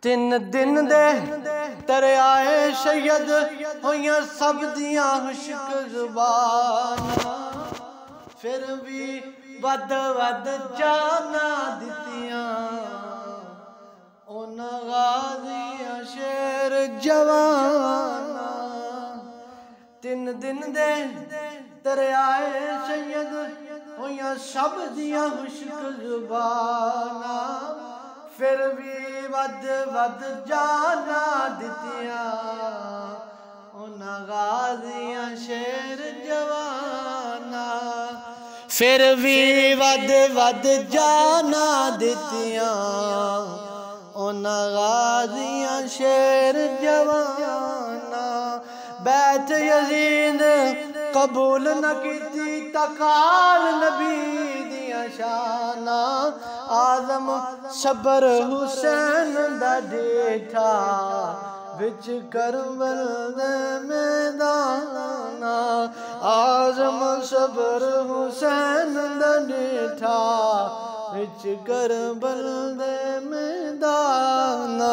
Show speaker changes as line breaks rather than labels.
تین دن دے ترے آئے شید ہویاں سب دیاں خشک زباناں، پھر بھی ود ود جانا دتیاں اونا غازیاں شیر جواناں۔ تین دن دے ترے آئے شید ہویاں سب دیاں خشک زباناں، پھر بھی ود ود جانا دتیاں اونا غازیاں شیر جواناں، پھر بھی ود ود جانا دتیاں اونا غازیاں شیر جواناں۔ بیعت یزید قبول نہ کیتی تقال نبی دیاں شاناں، آزم صبر حسین دا ڈیٹھا وچ کربل دے میداناں، آزم صبر حسین دا ڈیٹھا وچ کربل دے میداناں۔